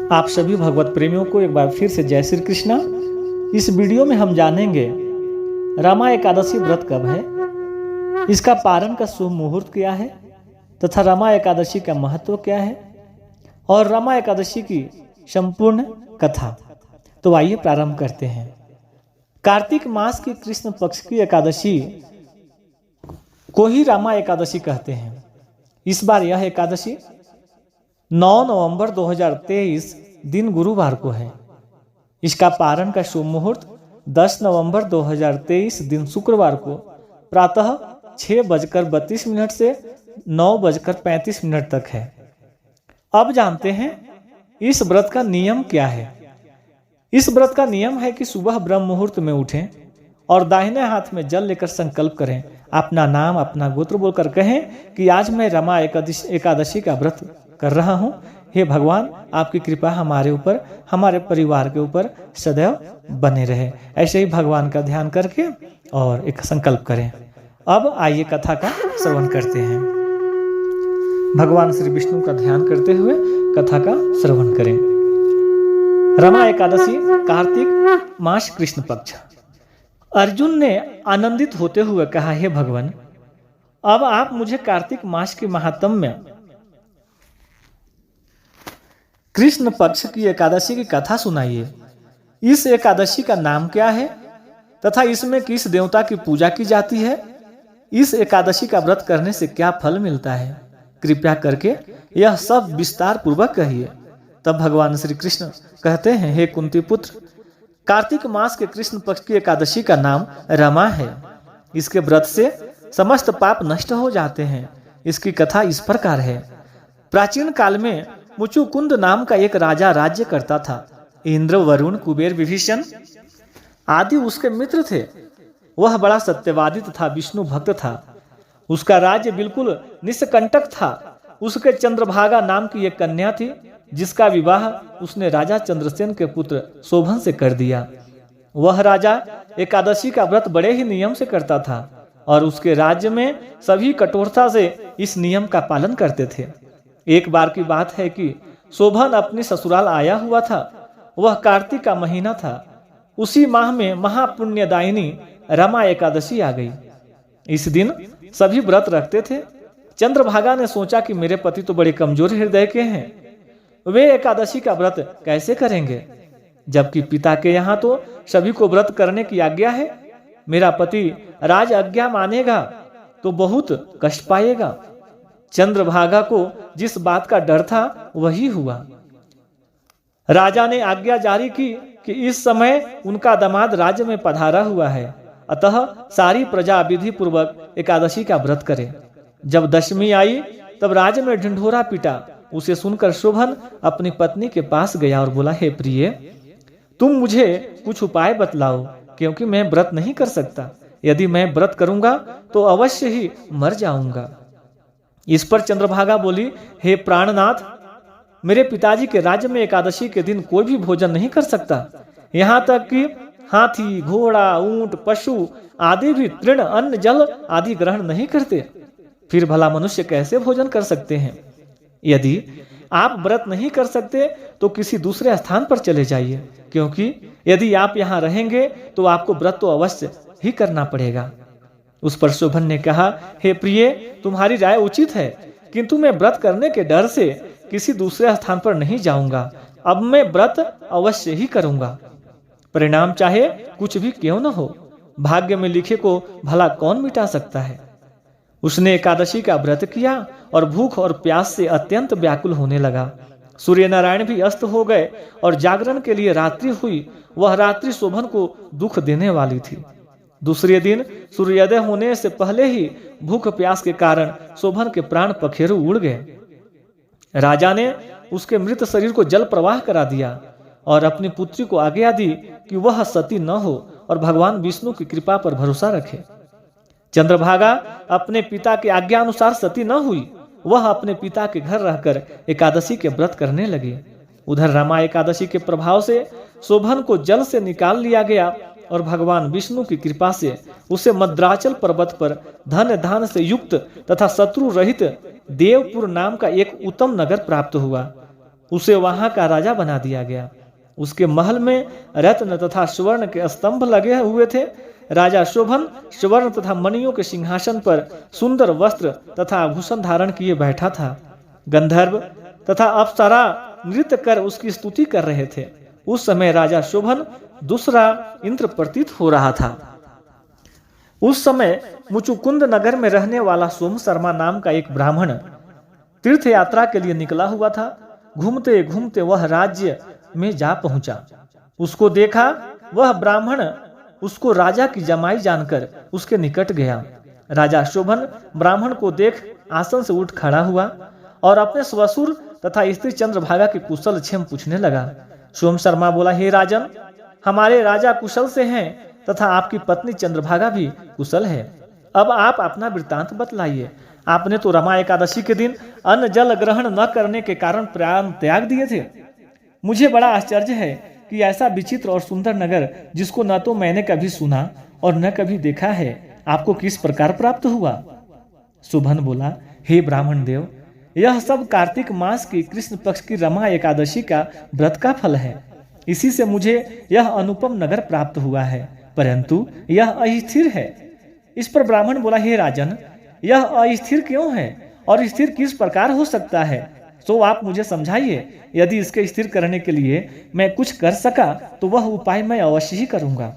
आप सभी भगवत प्रेमियों को एक बार फिर से जय श्री कृष्णा। इस वीडियो में हम जानेंगे रमा एकादशी व्रत कब है, इसका पारण का शुभ मुहूर्त क्या है तथा रमा एकादशी का महत्व क्या है और रमा एकादशी की संपूर्ण कथा। तो आइए प्रारंभ करते हैं। कार्तिक मास की कृष्ण पक्ष की एकादशी को ही रमा एकादशी कहते हैं। इस बार यह एकादशी 9 नवंबर 2023 दिन गुरुवार को है। इसका पारण का शुभ मुहूर्त 10 नवंबर 2023 दिन शुक्रवार को प्रातः 6:32 से 9:35 तक है। अब जानते हैं इस व्रत का नियम क्या है। इस व्रत का नियम है कि सुबह ब्रह्म मुहूर्त में उठें और दाहिने हाथ में जल लेकर संकल्प करें। अपना नाम अपना गोत्र बोलकर कहें कि आज मैं रमा एकादशी का व्रत कर रहा हूँ। हे भगवान, आपकी कृपा हमारे ऊपर, हमारे परिवार के ऊपर सदैव बने रहे। ऐसे ही भगवान का ध्यान करके और एक संकल्प करें। अब आइए कथा का श्रवण करते हैं। भगवान श्री विष्णु का ध्यान करते हुए कथा का श्रवण करें। रमा एकादशी कार्तिक मास कृष्ण पक्ष। अर्जुन ने आनंदित होते हुए कहा, हे भगवान, अब आप मुझे कार्तिक मास के महात्म्य कृष्ण पक्ष की एकादशी की कथा सुनाइए। इस एकादशी का नाम क्या है तथा इसमें किस देवता की पूजा की जाती है? इस एकादशी का व्रत करने से क्या फल मिलता है? कृपया करके यह सब विस्तार पूर्वक कहिए। तब भगवान श्री कृष्ण कहते हैं, हे कुंती पुत्र, कार्तिक मास के कृष्ण पक्ष की एकादशी का नाम रमा है। इसके व्रत से समस्त पाप नष्ट हो जाते हैं। इसकी कथा इस प्रकार है। प्राचीन काल में मुचुकुंद नाम का एक राजा राज्य करता था। इंद्र, वरुण, कुबेर, विभीषण आदि उसके मित्र थे। वह बड़ा सत्यवादी तथा विष्णु भक्त था। उसका राज्य बिल्कुल निष्कंटक था। उसके चंद्रभागा नाम की एक कन्या थी, जिसका विवाह उसने राजा चंद्रसेन के पुत्र शोभन से कर दिया। वह राजा एकादशी का व्रत बड़े ही नियम से करता था और उसके राज्य में सभी कठोरता से इस नियम का पालन करते थे। एक बार की बात है कि शोभन अपनी ससुराल आया हुआ था। वह कार्तिक का महीना था। उसी माह में महापुण्यदायिनी रमा एकादशी आ गई। इस दिन सभी व्रत रखते थे। चंद्रभागा ने सोचा कि मेरे पति तो बड़े कमजोर हृदय के हैं, वे एकादशी का व्रत कैसे करेंगे, जबकि पिता के यहाँ तो सभी को व्रत करने की आज्ञा है। मेरा पति राज आज्ञा मानेगा तो बहुत कष्ट पाएगा। चंद्रभागा को जिस बात का डर था वही हुआ। राजा ने आज्ञा जारी की कि इस समय उनका दामाद राज्य में पधारा हुआ है, अतः सारी प्रजा विधि पूर्वक एकादशी का व्रत करे। जब दशमी आई तब राज्य में ढिंढोरा पीटा। उसे सुनकर शोभन अपनी पत्नी के पास गया और बोला, हे प्रिय, तुम मुझे कुछ उपाय बतलाओ, क्योंकि मैं व्रत नहीं कर सकता। यदि मैं व्रत करूंगा तो अवश्य ही मर जाऊंगा। इस पर चंद्रभागा बोली, हे प्राणनाथ, मेरे पिताजी के राज्य में एकादशी के दिन कोई भी भोजन नहीं कर सकता। यहाँ तक कि हाथी, घोड़ा, ऊंट, पशु आदि भी तृण, अन्न, जल आदि ग्रहण नहीं करते। फिर भला मनुष्य कैसे भोजन कर सकते हैं? यदि आप व्रत नहीं कर सकते तो किसी दूसरे स्थान पर चले जाइए, क्योंकि यदि आप यहाँ रहेंगे तो आपको व्रत तो अवश्य ही करना पड़ेगा। उस पर शोभन ने कहा, हे प्रिय, तुम्हारी राय उचित है, किंतु मैं व्रत करने के डर से किसी दूसरे स्थान पर नहीं जाऊंगा। अब मैं व्रत अवश्य ही करूंगा, परिणाम चाहे कुछ भी क्यों न हो। भाग्य में लिखे को भला कौन मिटा सकता है। उसने एकादशी का व्रत किया और भूख और प्यास से अत्यंत व्याकुल होने लगा। सूर्य नारायण भी अस्त हो गए और जागरण के लिए रात्रि हुई। वह रात्रि शोभन को दुख देने वाली थी। दूसरे दिन सूर्योदय होने से पहले ही भूख प्यास के कारण शोभन के प्राण पखेरु उड़ गए। राजा ने उसके मृत शरीर को जल प्रवाह करा दिया और अपनी पुत्री को आज्ञा दी कि वह सती न हो और भगवान विष्णु की कृपा पर भरोसा रखे। चंद्रभागा अपने पिता के आज्ञा अनुसार सती न हुई। वह अपने पिता के घर रहकर एकादशी के व्रत करने लगी। उधर रमा एकादशी के प्रभाव से शोभन को जल से निकाल लिया गया और भगवान विष्णु की कृपा से उसे मद्राचल पर्वत पर धन धान से युक्त तथा शत्रु रहित देवपुर नाम का एक उत्तम नगर प्राप्त हुआ। उसे वहां का राजा बना दिया गया। उसके महल में रत्न तथा स्वर्ण के स्तंभ लगे हुए थे। राजा शोभन स्वर्ण तथा मणियों के सिंहासन पर सुंदर वस्त्र तथा आभूषण धारण किए बैठा था। गंधर्व तथा अप्सरा नृत्य कर उसकी स्तुति कर रहे थे। उस समय राजा शोभन दूसरा इंद्र प्रतीत हो रहा था। उस समय मुचुकुंद नगर में रहने वाला सोम शर्मा नाम का एक ब्राह्मण तीर्थ यात्रा के लिए निकला हुआ था। घूमते घूमते वह राज्य में जा पहुंचा। उसको देखा। वह ब्राह्मण उसको राजा की जमाई जानकर उसके निकट गया। राजा शोभन ब्राह्मण को देख आसन से उठ खड़ा हुआ और अपने ससुर तथा स्त्री चंद्रभागा के कुशल क्षेम पूछने लगा। सोम शर्मा बोला, हे राजन, हमारे राजा कुशल से हैं तथा आपकी पत्नी चंद्रभागा भी कुशल है। अब आप अपना वृत्तांत बतलाइए। आपने तो रमा एकादशी के दिन अन्न जल ग्रहण न करने के कारण प्राण त्याग दिए थे। मुझे बड़ा आश्चर्य है कि ऐसा विचित्र और सुंदर नगर, जिसको न तो मैंने कभी सुना और न कभी देखा है, आपको किस प्रकार प्राप्त हुआ। शोभन बोला, हे ब्राह्मण देव, यह सब कार्तिक मास की कृष्ण पक्ष की रमा एकादशी का व्रत का फल है। इसी से मुझे यह अनुपम नगर प्राप्त हुआ है, परंतु यह अस्थिर है। इस पर ब्राह्मण बोला, हे राजन, यह अस्थिर क्यों है और स्थिर किस प्रकार हो सकता है, तो आप मुझे समझाइए। यदि इसके स्थिर करने के लिए मैं कुछ कर सका तो वह उपाय मैं अवश्य ही करूंगा।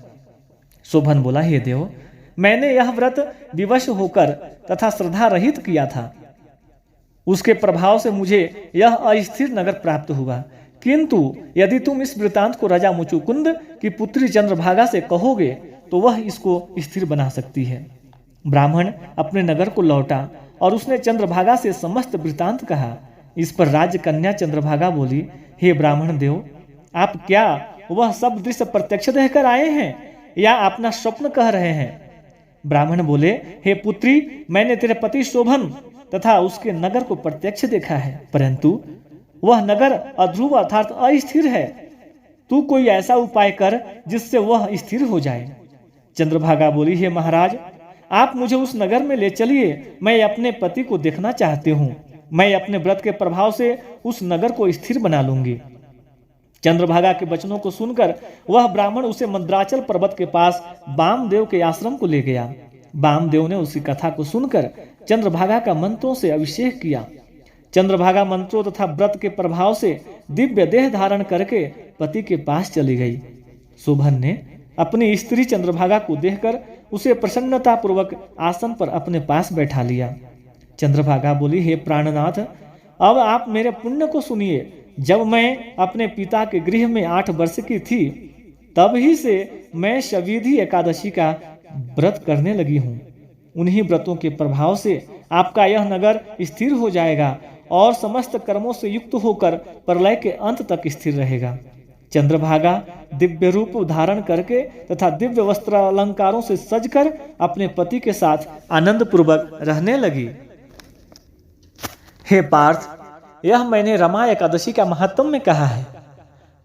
शोभन बोला, हे देव, मैंने यह व्रत विवश होकर तथा श्रद्धा रहित किया था। उसके प्रभाव से मुझे यह अस्थिर नगर प्राप्त हुआ। किंतु यदि तुम इस वृतांत को राजा मुचुकुंद की पुत्री चंद्रभागा से कहोगे तो वह इसको स्थिर बना सकती है। ब्राह्मण अपने नगर को लौटा और उसने चंद्रभागा से समस्त वृतांत कहा। इस पर राजकन्या चंद्रभागा बोली, हे ब्राह्मण देव, आप क्या वह सब दृश्य प्रत्यक्ष देखकर आए हैं या अपना स्वप्न कह रहे हैं। ब्राह्मण बोले, हे पुत्री, मैंने तेरे पति शोभन तथा उसके नगर को प्रत्यक्ष देखा है, परंतु वह नगर अध्रुव अर्थात अस्थिर है। तू कोई ऐसा उपाय कर जिससे वह स्थिर हो जाए। चंद्रभागा बोली, हे महाराज, आप मुझे उस नगर में ले चलिए। मैं अपने पति को देखना चाहती हूँ। मैं अपने व्रत के प्रभाव से उस नगर को स्थिर बना लूंगी। चंद्रभागा के वचनों को सुनकर वह ब्राह्मण उसे मंद्राचल पर्वत के पास वामदेव के आश्रम को ले गया। वामदेव ने उसकी कथा को सुनकर चंद्रभागा का मंत्रों से अभिषेक किया। चंद्रभागा मंत्रों तथा व्रत के प्रभाव से दिव्य देह धारण करके पति के पास चली गई। शोभन ने अपनी स्त्री चंद्रभागा को देखकर उसे प्रसन्नता पूर्वक आसन पर अपने पास बैठा लिया। चंद्रभागा बोली, हे प्राणनाथ, अब आप मेरे पुण्य को सुनिए। जब मैं अपने पिता के गृह में 8 वर्ष की थी, तभी से मैं शवीधी एकादशी का व्रत करने लगी हूँ। उन्हीं व्रतों के प्रभाव से आपका यह नगर स्थिर हो जाएगा और समस्त कर्मों से युक्त होकर प्रलय के अंत तक स्थिर रहेगा। चंद्रभागा दिव्य रूप धारण करके तथा दिव्य वस्त्र अलंकारों से सजकर अपने पति के साथ आनंद पूर्वक रहने लगी। हे पार्थ, यह मैंने रमा एकादशी का महत्व में कहा है।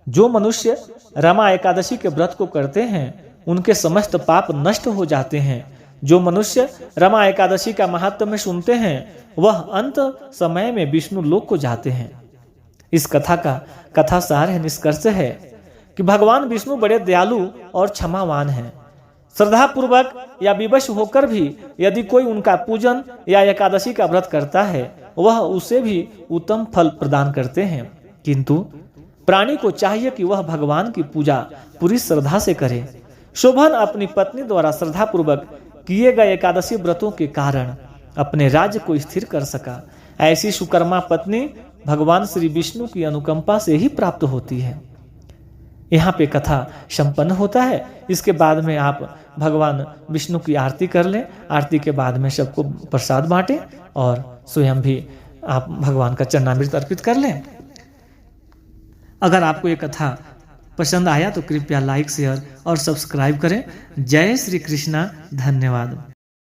जो मनुष्य रमा एकादशी के व्रत को करते हैं उनके समस्त पाप नष्ट हो जाते हैं। जो मनुष्य रमा एकादशी का महत्व में सुनते हैं वह अंत समय में विष्णु लोक को जाते हैं। इस कथा का कथा सार है, निष्कर्ष है कि भगवान विष्णु बड़े दयालु और क्षमावान हैं। श्रद्धा पूर्वक या विवश होकर भी यदि कोई उनका पूजन या एकादशी का व्रत करता है वह उसे भी उत्तम फल प्रदान करते हैं। किंतु प्राणी को चाहिए कि वह भगवान की पूजा पूरी श्रद्धा से करे। शोभन अपनी पत्नी द्वारा श्रद्धा पूर्वक किए गए एकादशी व्रतों के कारण अपने राज्य को स्थिर कर सका। ऐसी सुकर्मा पत्नी भगवान श्री विष्णु की अनुकंपा से ही प्राप्त होती है। यहाँ पे कथा संपन्न होता है। इसके बाद में आप भगवान विष्णु की आरती कर लें। आरती के बाद में सबको प्रसाद बांटें और स्वयं भी आप भगवान का चरणामृत अर्पित कर लें। अगर आपको ये कथा पसंद आया तो कृपया लाइक, शेयर और सब्सक्राइब करें। जय श्री कृष्णा। धन्यवाद।